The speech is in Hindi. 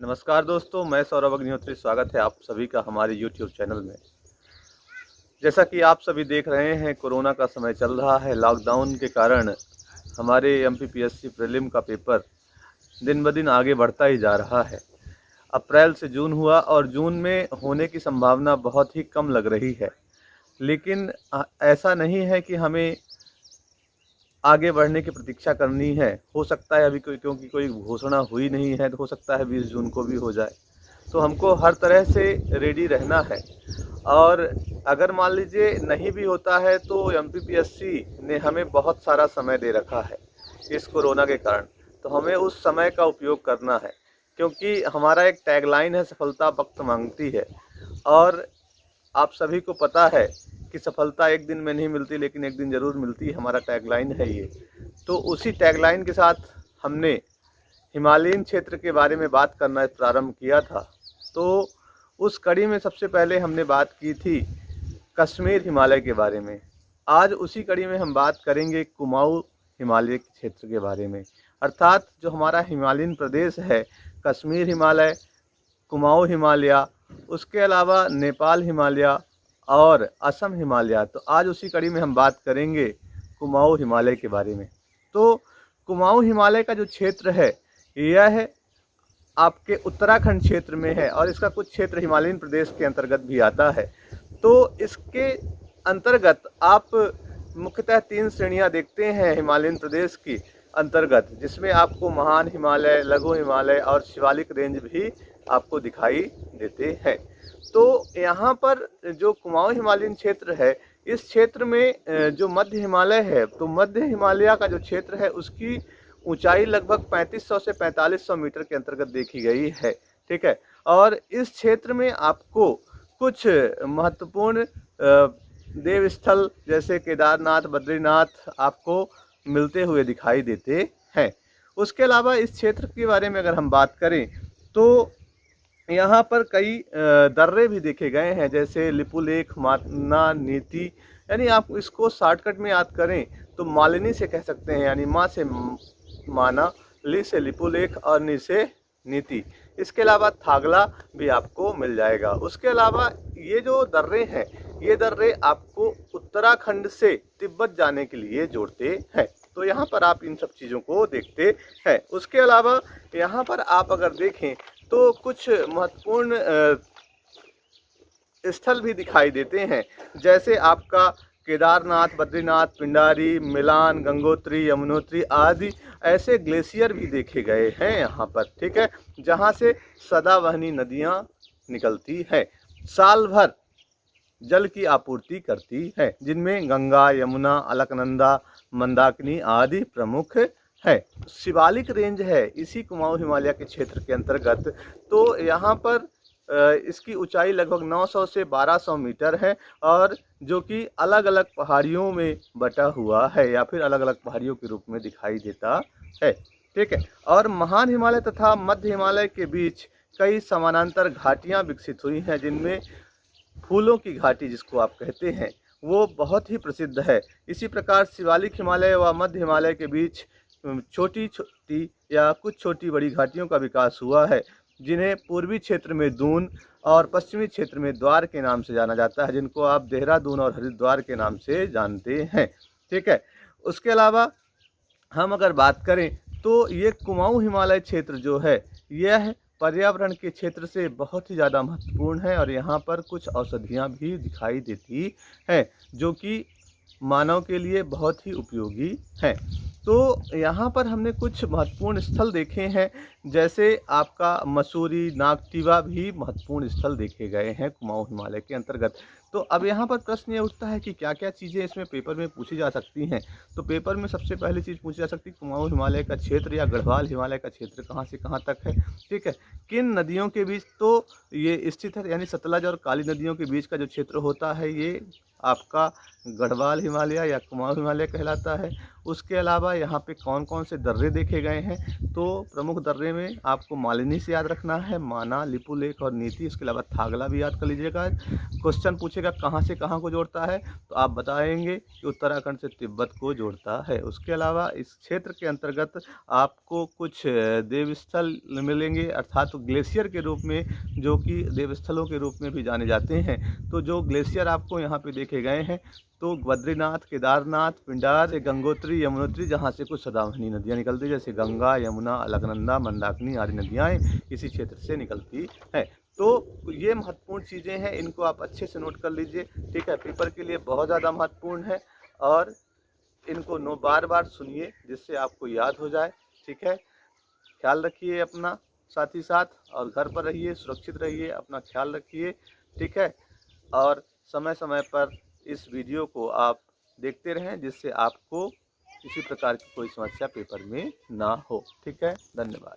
नमस्कार दोस्तों, मैं सौरभ अग्निहोत्री। स्वागत है आप सभी का हमारे यूट्यूब चैनल में। जैसा कि आप सभी देख रहे हैं, कोरोना का समय चल रहा है। लॉकडाउन के कारण हमारे एमपीपीएससी प्रीलिम का पेपर दिन ब दिन आगे बढ़ता ही जा रहा है। अप्रैल से जून हुआ और जून में होने की संभावना बहुत ही कम लग रही है। लेकिन ऐसा नहीं है कि हमें आगे बढ़ने की प्रतीक्षा करनी है। हो सकता है अभी क्योंकि कोई घोषणा हुई नहीं है, तो हो सकता है 20 जून को भी हो जाए। तो हमको हर तरह से रेडी रहना है। और अगर मान लीजिए नहीं भी होता है तो एमपीपीएससी ने हमें बहुत सारा समय दे रखा है इस कोरोना के कारण। तो हमें उस समय का उपयोग करना है, क्योंकि हमारा एक टैगलाइन है, सफलता वक्त मांगती है। और आप सभी को पता है कि सफलता एक दिन में नहीं मिलती, लेकिन एक दिन ज़रूर मिलती है। हमारा टैगलाइन है ये। तो उसी टैगलाइन के साथ हमने हिमालयन क्षेत्र के बारे में बात करना प्रारंभ किया था। तो उस कड़ी में सबसे पहले हमने बात की थी कश्मीर हिमालय के बारे में। आज उसी कड़ी में हम बात करेंगे कुमाऊं हिमालय के क्षेत्र के बारे में। अर्थात जो हमारा हिमालयन प्रदेश है, कश्मीर हिमालय, कुमाऊं हिमालय, उसके अलावा नेपाल हिमालय और असम हिमालय। तो आज उसी कड़ी में हम बात करेंगे कुमाऊं हिमालय के बारे में। तो कुमाऊं हिमालय का जो क्षेत्र है, यह आपके उत्तराखंड क्षेत्र में है और इसका कुछ क्षेत्र हिमालयन प्रदेश के अंतर्गत भी आता है। तो इसके अंतर्गत आप मुख्यतः 3 श्रेणियां देखते हैं हिमालयन प्रदेश की अंतर्गत, जिसमें आपको महान हिमालय, लघु हिमालय और शिवालिक रेंज भी आपको दिखाई देते हैं। तो यहाँ पर जो कुमाऊं हिमालयन क्षेत्र है, इस क्षेत्र में जो मध्य हिमालय है, तो मध्य हिमालय का जो क्षेत्र है उसकी ऊंचाई लगभग 3500 से 4500 मीटर के अंतर्गत देखी गई है। ठीक है। और इस क्षेत्र में आपको कुछ महत्वपूर्ण देव स्थल जैसे केदारनाथ, बद्रीनाथ आपको मिलते हुए दिखाई देते हैं। उसके अलावा इस क्षेत्र के बारे में अगर हम बात करें तो यहाँ पर कई दर्रे भी देखे गए हैं, जैसे लिपुलेख, माना, नीति। यानी आप इसको शॉर्टकट में याद करें तो मालिनी से कह सकते हैं, यानी माँ से माना, ली से लिपुलेख और नी से नीति। इसके अलावा थागला भी आपको मिल जाएगा। उसके अलावा ये जो दर्रे हैं, ये दर्रे आपको उत्तराखंड से तिब्बत जाने के लिए जोड़ते हैं। तो यहाँ पर आप इन सब चीज़ों को देखते हैं। उसके अलावा यहाँ पर आप अगर देखें तो कुछ महत्वपूर्ण स्थल भी दिखाई देते हैं, जैसे आपका केदारनाथ, बद्रीनाथ, पिंडारी, मिलान, गंगोत्री, यमुनोत्री आदि ऐसे ग्लेशियर भी देखे गए हैं यहाँ पर। ठीक है। जहाँ से सदाबहनी नदियाँ निकलती हैं, साल भर जल की आपूर्ति करती है, जिनमें गंगा, यमुना, अलकनंदा, मंदाकिनी आदि प्रमुख है। शिवालिक रेंज है इसी कुमाऊं हिमालय के क्षेत्र के अंतर्गत। तो यहाँ पर इसकी ऊंचाई लगभग 900 से 1200 मीटर है, और जो कि अलग अलग पहाड़ियों में बटा हुआ है या फिर अलग अलग पहाड़ियों के रूप में दिखाई देता है। ठीक है। और महान हिमालय तथा मध्य हिमालय के बीच कई समानांतर घाटियाँ विकसित हुई हैं, जिनमें फूलों की घाटी जिसको आप कहते हैं वो बहुत ही प्रसिद्ध है। इसी प्रकार शिवालिक हिमालय व मध्य हिमालय के बीच छोटी छोटी या कुछ छोटी बड़ी घाटियों का विकास हुआ है, जिन्हें पूर्वी क्षेत्र में दून और पश्चिमी क्षेत्र में द्वार के नाम से जाना जाता है, जिनको आप देहरादून और हरिद्वार के नाम से जानते हैं। ठीक है। उसके अलावा हम अगर बात करें तो ये कुमाऊं हिमालय क्षेत्र जो है, यह पर्यावरण के क्षेत्र से बहुत ही ज़्यादा महत्वपूर्ण है और यहाँ पर कुछ औषधियाँ भी दिखाई देती हैं, जो कि मानव के लिए बहुत ही उपयोगी हैं। तो यहाँ पर हमने कुछ महत्वपूर्ण स्थल देखे हैं, जैसे आपका मसूरी, नागटिवा भी महत्वपूर्ण स्थल देखे गए हैं कुमाऊं हिमालय के अंतर्गत। तो अब यहाँ पर प्रश्न ये उठता है कि क्या क्या चीज़ें इसमें पेपर में पूछी जा सकती हैं। तो पेपर में सबसे पहली चीज़ पूछी जा सकती है कुमाऊं हिमालय का क्षेत्र या गढ़वाल हिमालय का क्षेत्र कहाँ से कहाँ तक है। ठीक है। किन नदियों के बीच तो ये स्थित है, यानी सतलज और काली नदियों के बीच का जो क्षेत्र होता है, ये आपका गढ़वाल हिमालय या कुमाऊं हिमालय कहलाता है। उसके अलावा यहाँ पे कौन कौन से दर्रे देखे गए हैं, तो प्रमुख दर्रे में आपको मालिनी से याद रखना है, माना, लिपुलेख और नीति। इसके अलावा थागला भी याद कर लीजिएगा। क्वेश्चन पूछेगा कहाँ से कहाँ को जोड़ता है, तो आप बताएंगे कि उत्तराखंड से तिब्बत को जोड़ता है। उसके अलावा इस क्षेत्र के अंतर्गत आपको कुछ देवस्थल मिलेंगे, अर्थात ग्लेशियर के रूप में, जो कि देवस्थलों के रूप में भी जाने जाते हैं। तो जो ग्लेशियर आपको यहाँ पे देखे गए हैं, तो बद्रीनाथ, केदारनाथ, पिंडार, गंगोत्री, यमुनोत्री, जहाँ से कुछ सदाबहानी नदियाँ निकलती हैं, जैसे गंगा, यमुना, अलकनंदा, मंदाकिनी आदि नदियाँ इसी क्षेत्र से निकलती हैं। तो ये महत्वपूर्ण चीज़ें हैं, इनको आप अच्छे से नोट कर लीजिए। ठीक है, पेपर के लिए बहुत ज़्यादा महत्वपूर्ण है और इनको बार बार सुनिए जिससे आपको याद हो जाए। ठीक है, ख्याल रखिए अपना साथ ही साथ, और घर पर रहिए, सुरक्षित रहिए, अपना ख्याल रखिए। ठीक है, और समय समय पर इस वीडियो को आप देखते रहें जिससे आपको किसी प्रकार की कोई समस्या पेपर में ना हो। ठीक है, धन्यवाद।